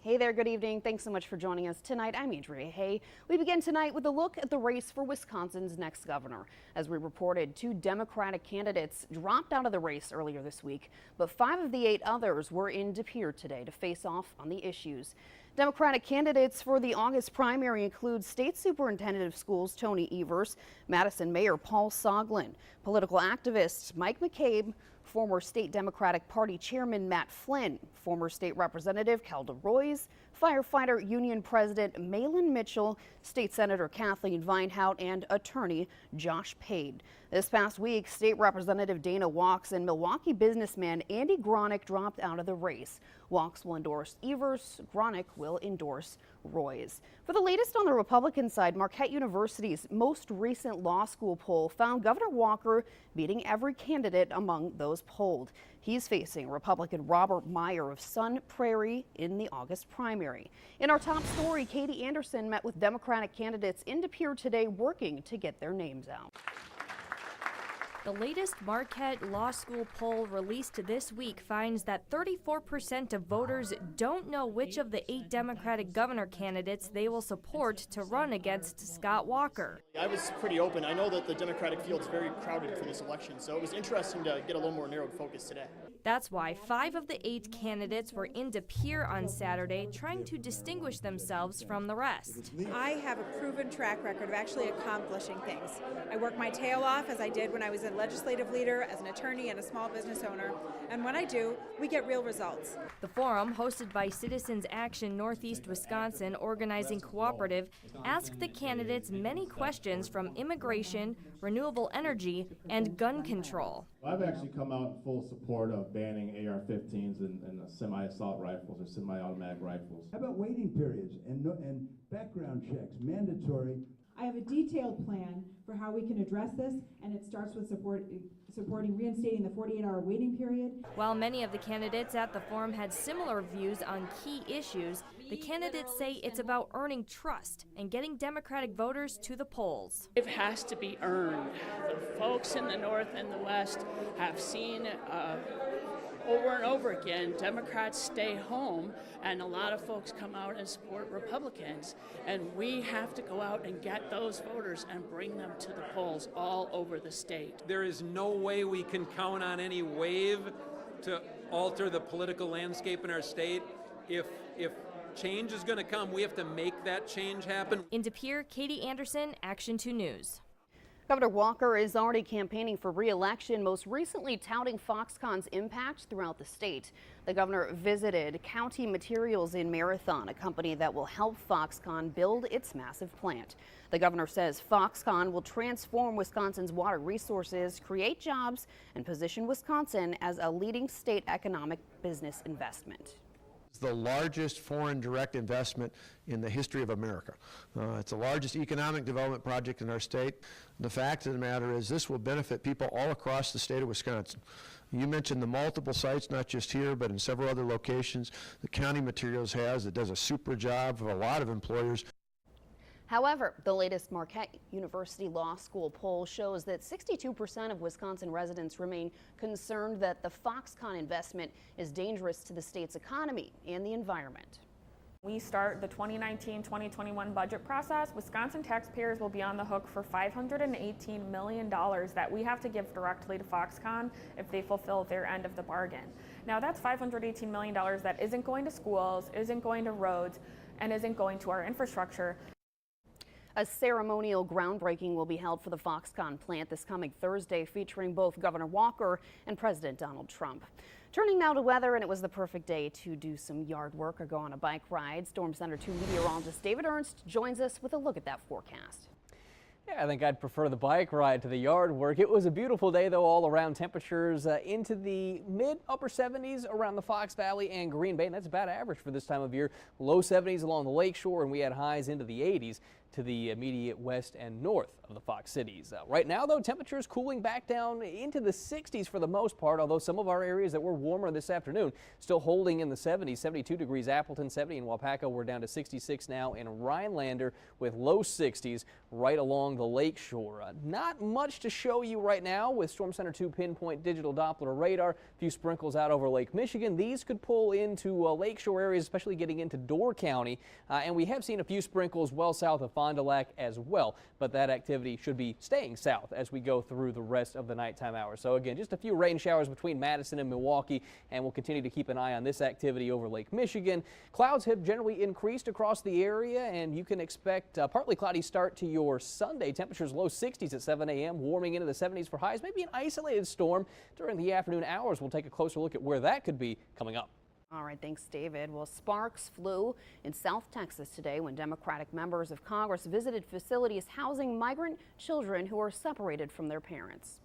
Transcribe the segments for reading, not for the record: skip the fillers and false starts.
Hey there, good evening. Thanks so much for joining us tonight. I'm Adria Hay. We begin tonight with a look at the race for Wisconsin's next governor. As we reported, 2 Democratic candidates dropped out of the race earlier this week, but 5 of the 8 others were in De Pere today to face off on the issues. Democratic candidates for the August primary include State Superintendent of Schools Tony Evers, Madison Mayor Paul Soglin, political activist Mike McCabe, former State Democratic Party Chairman Matt Flynn, former State Representative Kelda Roys, firefighter union President Malin Mitchell, State Senator Kathleen Vinehout, and attorney Josh Pade. This past week, State Representative Dana Wachs and Milwaukee businessman Andy Gronick dropped out of the race. Wachs will endorse Evers, Gronick will endorse Roys. For the latest on the Republican side, Marquette University's most recent law school poll found Governor Walker beating every candidate among those polled. He's facing Republican Robert Meyer of Sun Prairie in the August primary. In our top story, Katie Anderson met with Democratic candidates in De Pere today working to get their names out. The latest Marquette Law School poll released this week finds that 34% of voters don't know which of the 8 Democratic governor candidates they will support to run against Scott Walker. I was pretty open. I know that the Democratic field's very crowded for this election, so it was interesting to get a little more narrowed focus today. That's why 5 of the 8 candidates were in De Pere on Saturday, trying to distinguish themselves from the rest. I have a proven track record of actually accomplishing things. I work my tail off, as I did when I was a legislative leader, as an attorney and a small business owner, and when I do, we get real results. The forum, hosted by Citizens Action Northeast Wisconsin Organizing Cooperative, asked the candidates many questions from immigration, renewable energy, and gun control. I've actually come out in full support of banning AR-15s and semi-assault rifles or semi-automatic rifles. How about waiting periods and background checks, mandatory? I have a detailed plan for how we can address this, and it starts with supporting reinstating the 48-hour waiting period. While many of the candidates at the forum had similar views on key issues, the candidates say it's about earning trust and getting Democratic voters to the polls. It has to be earned. The folks in the North and the West have seen over and over again, Democrats stay home, and a lot of folks come out and support Republicans. And we have to go out and get those voters and bring them to the polls all over the state. There is no way we can count on any wave to alter the political landscape in our state. If change is going to come, we have to make that change happen. In De Pere, Katie Anderson, Action 2 News. Governor Walker is already campaigning for re-election, most recently touting Foxconn's impact throughout the state. The governor visited County Materials in Marathon, a company that will help Foxconn build its massive plant. The governor says Foxconn will transform Wisconsin's water resources, create jobs, and position Wisconsin as a leading state economic business investment. It's the largest foreign direct investment in the history of America. It's the largest economic development project in our state. The fact of the matter is this will benefit people all across the state of Wisconsin. You mentioned the multiple sites, not just here, but in several other locations. The County Materials has, it does a super job for a lot of employers. However, the latest Marquette University Law School poll shows that 62% of Wisconsin residents remain concerned that the Foxconn investment is dangerous to the state's economy and the environment. We start the 2019-2021 budget process, Wisconsin taxpayers will be on the hook for $518 million that we have to give directly to Foxconn if they fulfill their end of the bargain. Now that's $518 million that isn't going to schools, isn't going to roads, and isn't going to our infrastructure. A ceremonial groundbreaking will be held for the Foxconn plant this coming Thursday, featuring both Governor Walker and President Donald Trump. Turning now to weather, and it was the perfect day to do some yard work or go on a bike ride. Storm Center 2 meteorologist David Ernst joins us with a look at that forecast. Yeah, I think I'd prefer the bike ride to the yard work. It was a beautiful day, though, all around. Temperatures into the mid-upper 70s around the Fox Valley and Green Bay. And that's about average for this time of year. Low 70s along the lakeshore, and we had highs into the 80s. to the immediate west and north of the Fox cities. Right now, though, temperatures cooling back down into the 60s for the most part, although some of our areas that were warmer this afternoon still holding in the 70s. 72 degrees Appleton, 70 in Waupaca. We're down to 66 now in Rhinelander with low 60s right along the lake shore. Not much to show you right now with Storm Center 2 pinpoint digital Doppler radar. A few sprinkles out over Lake Michigan. These could pull into lakeshore areas, especially getting into Door County. And we have seen a few sprinkles well south of Fond du Lac as well, but that activity should be staying south as we go through the rest of the nighttime hours. So again, just a few rain showers between Madison and Milwaukee, and we'll continue to keep an eye on this activity over Lake Michigan. Clouds have generally increased across the area, and you can expect a partly cloudy start to your Sunday. Temperatures low 60s at 7 a.m., warming into the 70s for highs. Maybe an isolated storm during the afternoon hours. We'll take a closer look at where that could be coming up. All right, thanks, David. Well, sparks flew in South Texas today when Democratic members of Congress visited facilities housing migrant children who are separated from their parents.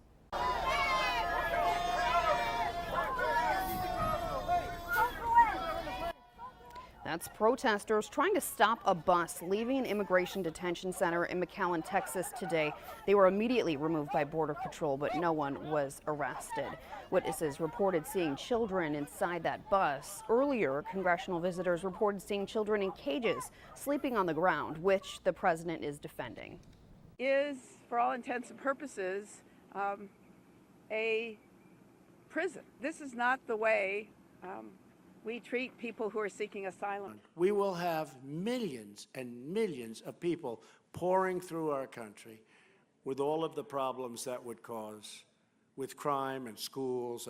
That's protesters trying to stop a bus leaving an immigration detention center in McAllen, Texas today. They were immediately removed by Border Patrol, but no one was arrested. Witnesses reported seeing children inside that bus. Earlier, congressional visitors reported seeing children in cages sleeping on the ground, which the president is defending. Is, for all intents and purposes, a prison. This is not the way we treat people who are seeking asylum. We will have millions and millions of people pouring through our country with all of the problems that would cause, with crime and schools.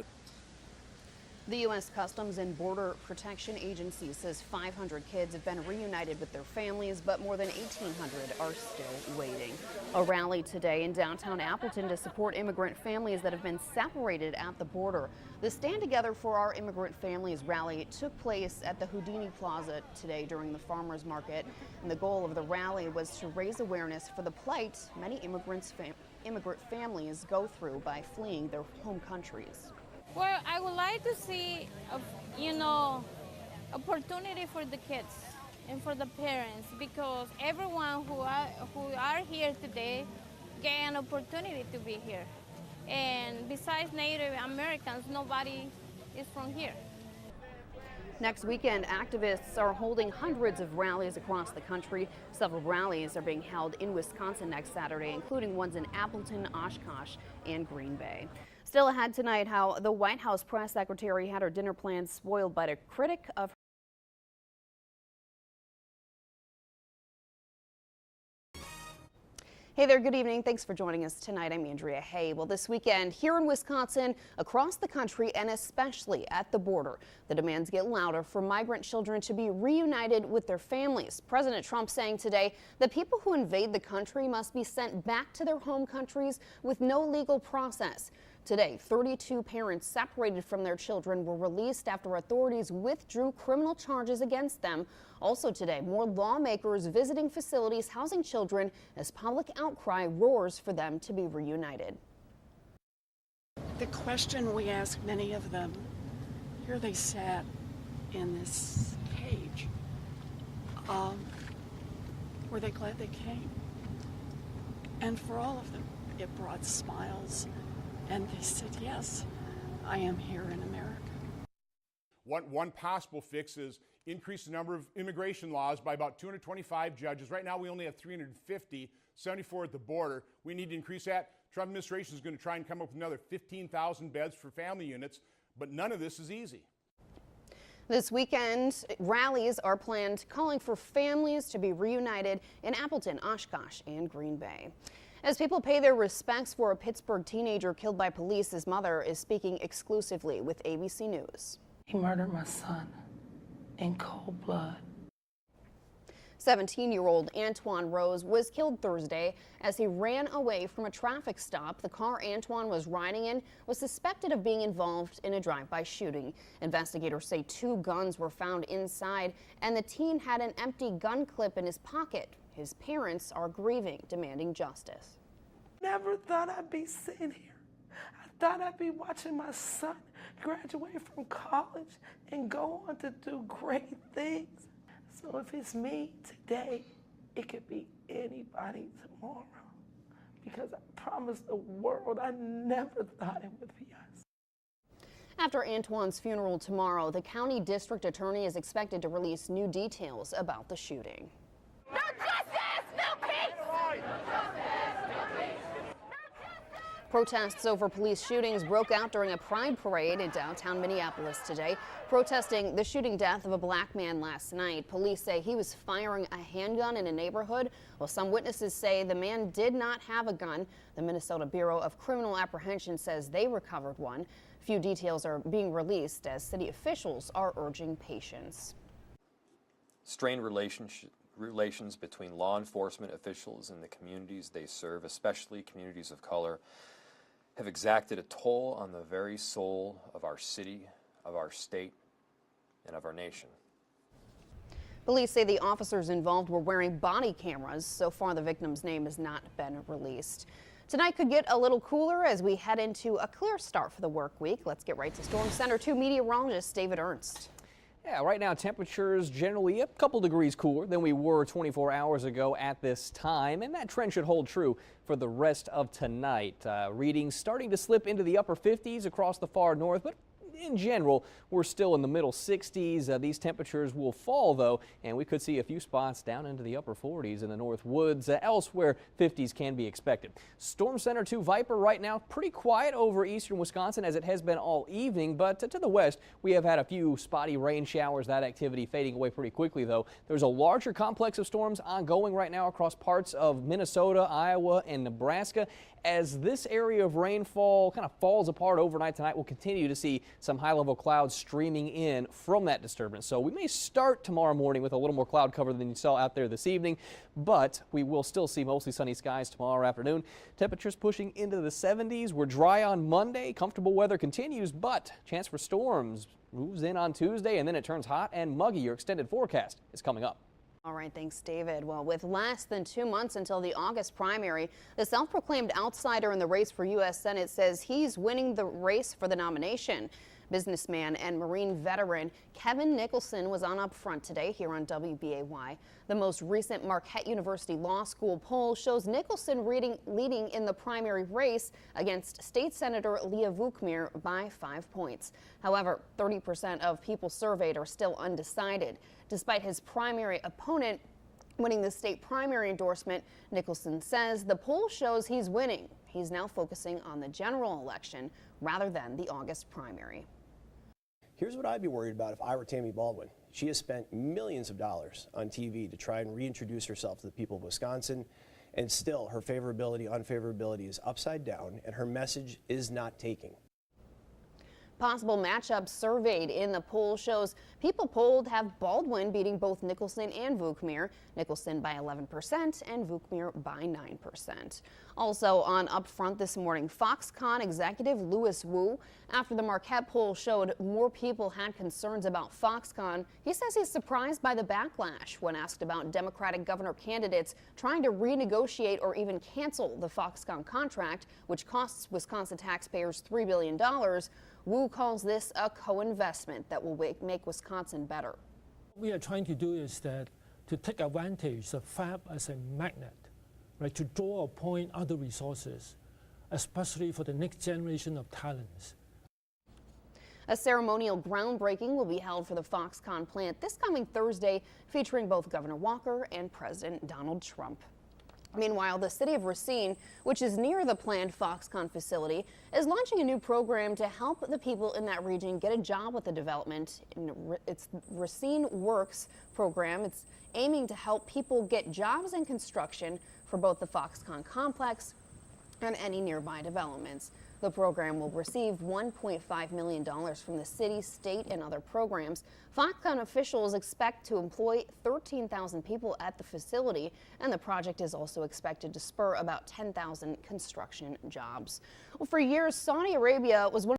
The U.S. Customs and Border Protection Agency says 500 kids have been reunited with their families, but more than 1,800 are still waiting. A rally today in downtown Appleton to support immigrant families that have been separated at the border. The Stand Together for Our Immigrant Families rally took place at the Houdini Plaza today during the farmers market, and the goal of the rally was to raise awareness for the plight many immigrant families go through by fleeing their home countries. Well, I would like to see, opportunity for the kids and for the parents, because everyone who are here today get an opportunity to be here. And besides Native Americans, nobody is from here. Next weekend, activists are holding hundreds of rallies across the country. Several rallies are being held in Wisconsin next Saturday, including ones in Appleton, Oshkosh, and Green Bay. Still ahead tonight, how the White House press secretary had her dinner plans spoiled by a critic of her. Hey there, good evening. Thanks for joining us tonight. I'm Andrea Hay. Well, this weekend here in Wisconsin, across the country, and especially at the border, the demands get louder for migrant children to be reunited with their families. President Trump saying today that people who invade the country must be sent back to their home countries with no legal process. Today, 32 parents separated from their children were released after authorities withdrew criminal charges against them. Also today, more lawmakers visiting facilities housing children as public outcry roars for them to be reunited. The question we ask many of them, here they sat in this cage. Were they glad they came? And for all of them, it brought smiles. And they said, yes, I am here in America. One possible fix is increase the number of immigration laws by about 225 judges. Right now we only have 350, 74 at the border. We need to increase that. Trump administration is going to try and come up with another 15,000 beds for family units, but none of this is easy. This weekend, rallies are planned calling for families to be reunited in Appleton, Oshkosh, and Green Bay. As people pay their respects for a Pittsburgh teenager killed by police, his mother is speaking exclusively with ABC News. He murdered my son in cold blood. 17-year-old Antoine Rose was killed Thursday as he ran away from a traffic stop. The car Antoine was riding in was suspected of being involved in a drive-by shooting. Investigators say 2 guns were found inside, and the teen had an empty gun clip in his pocket. His parents are grieving, demanding justice. Never thought I'd be sitting here. I thought I'd be watching my son graduate from college and go on to do great things. So if it's me today, it could be anybody tomorrow, because I promised the world I never thought it would be us. After Antoine's funeral tomorrow, the county district attorney is expected to release new details about the shooting. No justice, no peace! Protests over police shootings broke out during a pride parade in downtown Minneapolis today, protesting the shooting death of a black man last night. Police say he was firing a handgun in a neighborhood, while some witnesses say the man did not have a gun. The Minnesota Bureau of Criminal Apprehension says they recovered one. Few details are being released as city officials are urging patience. Strained relations between law enforcement officials and the communities they serve, especially communities of color, have exacted a toll on the very soul of our city, of our state, and of our nation. Police say the officers involved were wearing body cameras. So far, the victim's name has not been released. Tonight could get a little cooler as we head into a clear start for the work week. Let's get right to Storm Center 2 meteorologist David Ernst. Yeah, right now temperatures generally a couple degrees cooler than we were 24 hours ago at this time, and that trend should hold true for the rest of tonight. Readings starting to slip into the upper 50s across the far north, but in general, we're still in the middle 60s. These temperatures will fall, though, and we could see a few spots down into the upper 40s in the north woods. Elsewhere, 50s can be expected. Storm Center 2 Viper right now pretty quiet over eastern Wisconsin as it has been all evening, but to the west, we have had a few spotty rain showers. That activity fading away pretty quickly, though. There's a larger complex of storms ongoing right now across parts of Minnesota, Iowa, and Nebraska. As this area of rainfall kind of falls apart overnight tonight, we'll continue to see some high-level clouds streaming in from that disturbance. So we may start tomorrow morning with a little more cloud cover than you saw out there this evening, but we will still see mostly sunny skies tomorrow afternoon. Temperatures pushing into the 70s. We're dry on Monday. Comfortable weather continues, but chance for storms moves in on Tuesday, and then it turns hot and muggy. Your extended forecast is coming up. All right, thanks, David. Well, with less than 2 months until the August primary, the self-proclaimed outsider in the race for U.S. Senate says he's winning the race for the nomination. Businessman and Marine veteran Kevin Nicholson was on Up Front today here on WBAY. The most recent Marquette University Law School poll shows Nicholson leading in the primary race against State Senator Leah Vukmir by 5 points. However, 30% of people surveyed are still undecided. Despite his primary opponent winning the state primary endorsement, Nicholson says the poll shows he's winning. He's now focusing on the general election rather than the August primary. Here's what I'd be worried about if I were Tammy Baldwin. She has spent millions of dollars on TV to try and reintroduce herself to the people of Wisconsin, and still her favorability, unfavorability is upside down, and her message is not taking. Possible matchups surveyed in the poll shows people polled have Baldwin beating both Nicholson and Vukmir, Nicholson by 11% and Vukmir by 9%. Also on Up Front this morning, Foxconn executive Louis Wu. After the Marquette poll showed more people had concerns about Foxconn, he says he's surprised by the backlash when asked about Democratic governor candidates trying to renegotiate or even cancel the Foxconn contract, which costs Wisconsin taxpayers $3 billion. Wu calls this a co-investment that will make Wisconsin better. What we are trying to do is that to take advantage of Fab as a magnet, right, to draw upon other resources, especially for the next generation of talents. A ceremonial groundbreaking will be held for the Foxconn plant this coming Thursday, featuring both Governor Walker and President Donald Trump. Meanwhile, the city of Racine, which is near the planned Foxconn facility, is launching a new program to help the people in that region get a job with the development. It's Racine Works program. It's aiming to help people get jobs in construction for both the Foxconn complex and any nearby developments. The program will receive $1.5 million from the city, state, and other programs. Foxconn officials expect to employ 13,000 people at the facility, and the project is also expected to spur about 10,000 construction jobs. Well, for years, Saudi Arabia was one